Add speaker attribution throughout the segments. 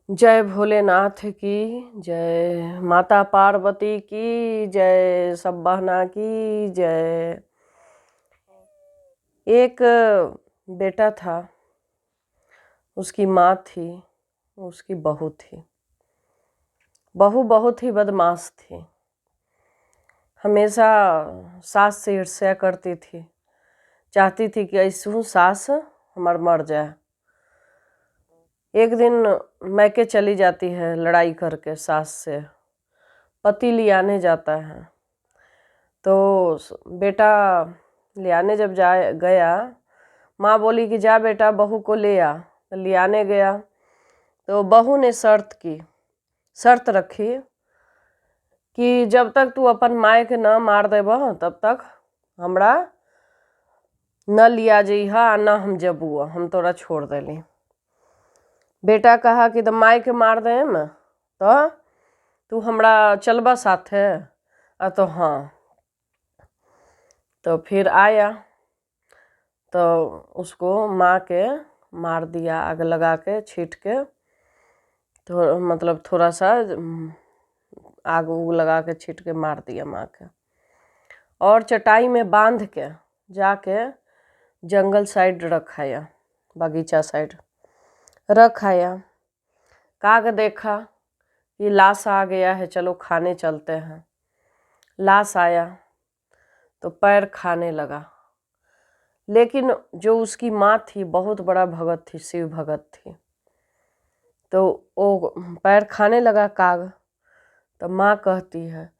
Speaker 1: जय भोलेनाथ की जय, माता पार्वती की जय, सब बहना की जय। एक बेटा था, उसकी माँ थी, उसकी बहू थी। बहू बहुत ही बदमाश थी, हमेशा सास से ईर्ष्या करती थी, चाहती थी कि ऐसी सास हमार मर जाए। एक दिन मैके चली जाती है लड़ाई करके सास से, पति लियाने जाता है। तो बेटा लियाने जब गया, माँ बोली कि जा बेटा बहू को ले आ। तो लियाने गया तो बहू ने शर्त रखी कि जब तक तू अपन माय के न मार देबह तब तक हमरा न लिया जइहा, न हम जबुआ, हम तोरा छोड़ देली। बेटा कहा कि तो माय के मार देम तो तू हमरा चलबा साथे? तो हाँ। तो फिर आया तो उसको माँ के मार दिया, आग लगा के छीट के, तो मतलब थोड़ा सा आग उग लगा के छीट के मार दिया माँ के। और चटाई में बांध के जाके जंगल साइड रखाया, बगीचा साइड रखाया। काग देखा कि लाश आ गया है, चलो खाने चलते हैं। लाश आया तो पैर खाने लगा, लेकिन जो उसकी माँ थी बहुत बड़ा भगत थी, शिव भगत थी। तो वो पैर खाने लगा काग। तो माँ कहती है,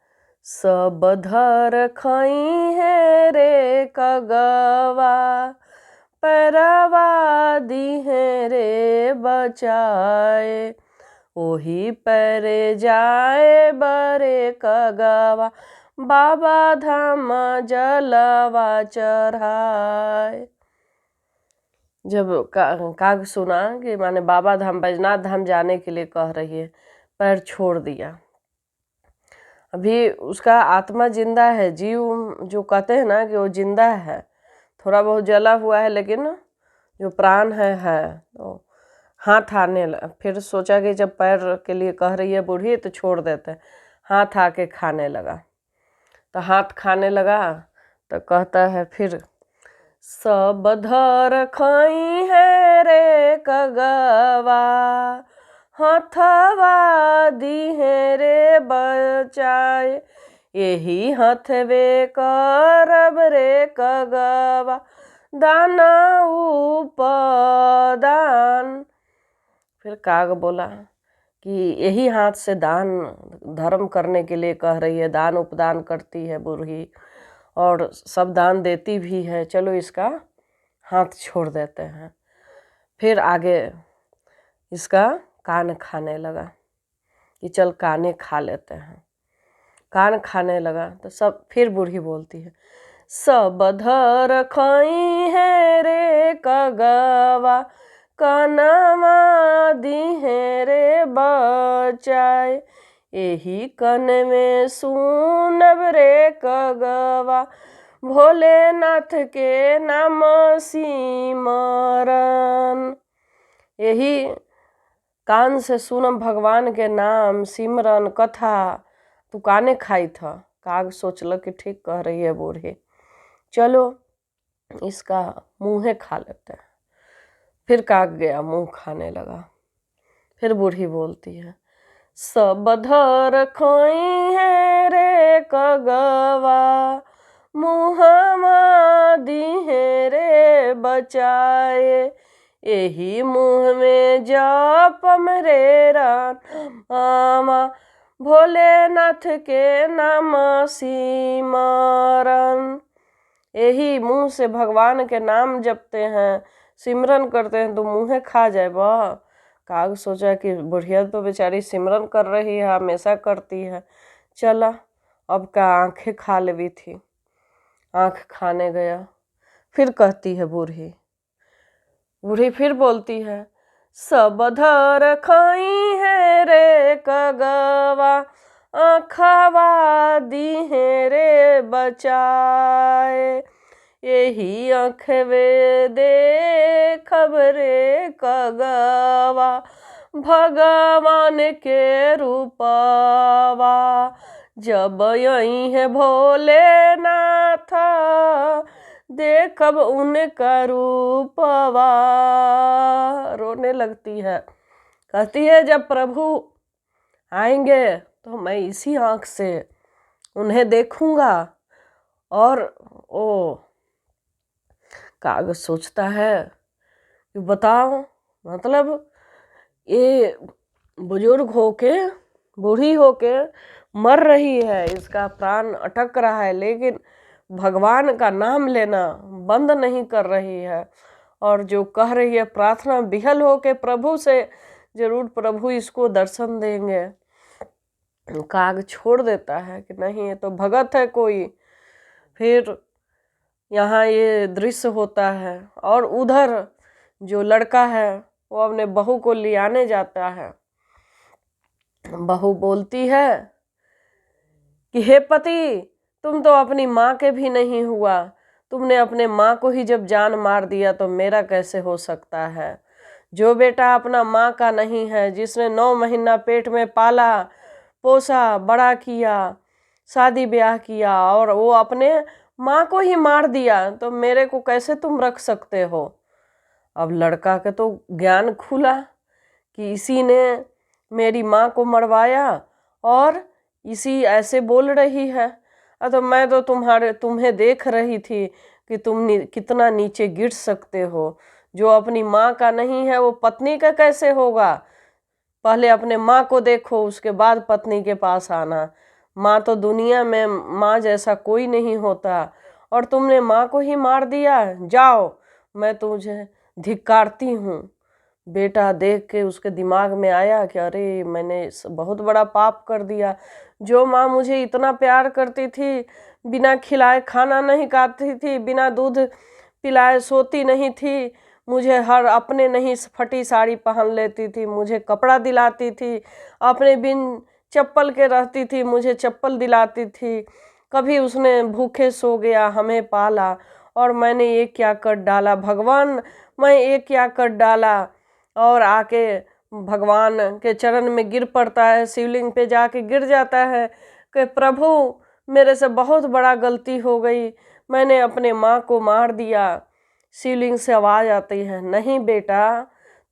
Speaker 1: सब धर खाई है रे कगवा, पैरवा दी है रे बचाए, ओही पैरे जाए बरे कगवा, बाबा धाम जलवा चढ़ाए। जब काग सुना कि माने बाबा धाम बैजनाथ धाम जाने के लिए कह रही है, पैर छोड़ दिया। अभी उसका आत्मा जिंदा है, जीव जो कहते हैं ना कि वो जिंदा है, थोड़ा बहुत जला हुआ है, लेकिन जो प्राण है। तो हाथ आने लगा, फिर सोचा कि जब पैर के लिए कह रही है बूढ़ी तो छोड़ देते हैं। हाथ आके खाने लगा, तो हाथ खाने लगा तो कहता है फिर, सब धर खाई है रे कगवा, हथवा दी है रे बचाए, यही हथवे करब रे कगवा, दाना उपदान। फिर काग बोला कि यही हाथ से दान धर्म करने के लिए कह रही है, दान उपदान करती है बूढ़ी और सब दान देती भी है, चलो इसका हाथ छोड़ देते हैं। फिर आगे इसका कान खाने लगा कि चल काने खा लेते हैं। कान खाने लगा तो सब फिर बूढ़ी बोलती है, सब धर खाई है रे कगवा, कानमा दी है रे बचाए, यही कन में सुनब रे कगवा, भोलेनाथ के नाम सिमरन। यही कान से सुनम भगवान के नाम सिमरन कथा, तू काने खाई था। काग सोचल कि ठीक कह रही है बूढ़ी, चलो इसका मुँहे खा लेते हैं। फिर काग गया, मुँह खाने लगा। फिर बूढ़ी बोलती है, सब धर खाई है रे कगवा, मुँहमा दी है रे बचाए, यही मुँह में जपम रे रामा, भोलेनाथ के नाम सिमरन। यही मुँह से भगवान के नाम जपते हैं, सिमरन करते हैं तो मुँहे खा जाए। वह काग सोचा कि बुढ़िया तो बेचारी सिमरन कर रही है, हमेशा करती है, चला अब का आंखें खा लेवी थी। आँख खाने गया। फिर कहती है बूढ़ी फिर बोलती है, सब धर खाई है रे कगवा, आँखवा दी है रे बचाए, यही आँखवे देखब रे कगवा, भगवान के रूपवा, जब यही है भोलेनाथ देखब उनका रूपवा। रोने लगती है, कहती है जब प्रभु आएंगे तो मैं इसी आँख से उन्हें देखूंगा। और ओ कागज सोचता है कि बताओ, मतलब ये बुजुर्ग होके, बूढ़ी होके मर रही है, इसका प्राण अटक रहा है, लेकिन भगवान का नाम लेना बंद नहीं कर रही है। और जो कह रही है प्रार्थना विहल होके प्रभु से, जरूर प्रभु इसको दर्शन देंगे। काग छोड़ देता है कि नहीं ये तो भगत है कोई। फिर यहाँ ये दृश्य होता है और उधर जो लड़का है वो अपने बहू को ले आने जाता है। बहू बोलती है कि हे पति, तुम तो अपनी माँ के भी नहीं हुआ, तुमने अपने माँ को ही जब जान मार दिया तो मेरा कैसे हो सकता है। जो बेटा अपना माँ का नहीं है, जिसने 9 महीना पेट में पाला पोसा बड़ा किया, शादी ब्याह किया, और वो अपने माँ को ही मार दिया, तो मेरे को कैसे तुम रख सकते हो। अब लड़का के तो ज्ञान खुला कि इसी ने मेरी माँ को मरवाया और इसी ऐसे बोल रही है। तो मैं तो तुम्हें देख रही थी कि तुम कितना नीचे गिर सकते हो। जो अपनी माँ का नहीं है वो पत्नी का कैसे होगा। पहले अपने माँ को देखो, उसके बाद पत्नी के पास आना। माँ तो दुनिया में माँ जैसा कोई नहीं होता, और तुमने माँ को ही मार दिया। जाओ, मैं तुझे धिक्कारती हूँ। बेटा देख के उसके दिमाग में आया कि अरे मैंने बहुत बड़ा पाप कर दिया। जो माँ मुझे इतना प्यार करती थी, बिना खिलाए खाना नहीं खाती थी, बिना दूध पिलाए सोती नहीं थी, मुझे हर अपने नहीं फटी साड़ी पहन लेती थी, मुझे कपड़ा दिलाती थी, अपने बिन चप्पल के रहती थी, मुझे चप्पल दिलाती थी, कभी उसने भूखे सो गया, हमें पाला, और मैंने ये क्या कर डाला भगवान, मैं ये क्या कर डाला। और आके भगवान के चरण में गिर पड़ता है, शिवलिंग पे जाके गिर जाता है कि प्रभु मेरे से बहुत बड़ा गलती हो गई, मैंने अपने माँ को मार दिया। शिवलिंग से आवाज़ आती है, नहीं बेटा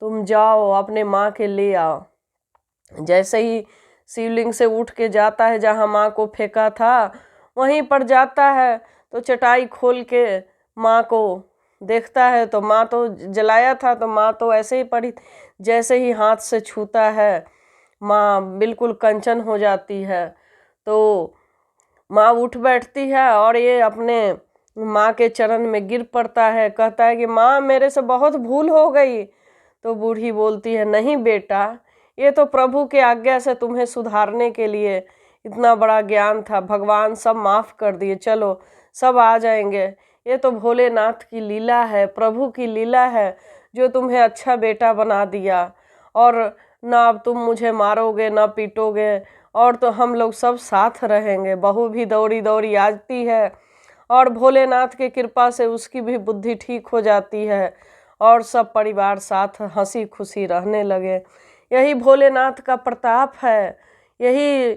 Speaker 1: तुम जाओ अपने माँ के ले आओ। जैसे ही शिवलिंग से उठ के जाता है जहाँ माँ को फेंका था वहीं पर जाता है, तो चटाई खोल के माँ को देखता है, तो माँ तो जलाया था, तो माँ तो ऐसे ही पड़ी। जैसे ही हाथ से छूता है माँ बिल्कुल कंचन हो जाती है। तो माँ उठ बैठती है और ये अपने माँ के चरण में गिर पड़ता है, कहता है कि माँ मेरे से बहुत भूल हो गई। तो बूढ़ी बोलती है, नहीं बेटा, ये तो प्रभु के आज्ञा से तुम्हें सुधारने के लिए इतना बड़ा ज्ञान था, भगवान सब माफ़ कर दिए, चलो सब आ जाएंगे। ये तो भोलेनाथ की लीला है, प्रभु की लीला है, जो तुम्हें अच्छा बेटा बना दिया। और ना अब तुम मुझे मारोगे ना पीटोगे, और तो हम लोग सब साथ रहेंगे। बहू भी दौड़ी दौड़ी आती है और भोलेनाथ की कृपा से उसकी भी बुद्धि ठीक हो जाती है, और सब परिवार साथ हंसी खुशी रहने लगे। यही भोलेनाथ का प्रताप है। यही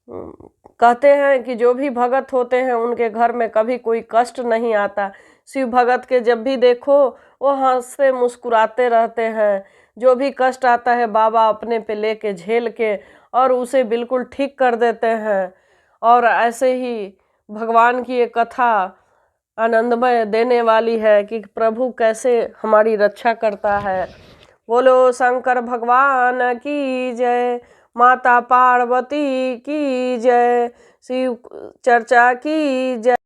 Speaker 1: कहते हैं कि जो भी भगत होते हैं उनके घर में कभी कोई कष्ट नहीं आता। शिव भगत के जब भी देखो वो हंसते मुस्कुराते रहते हैं। जो भी कष्ट आता है बाबा अपने पे लेके झेल के और उसे बिल्कुल ठीक कर देते हैं। और ऐसे ही भगवान की एक कथा आनंदमय देने वाली है कि प्रभु कैसे हमारी रक्षा करता है। बोलो शंकर भगवान की जय, माता पार्वती की जय, शिव चर्चा की जय।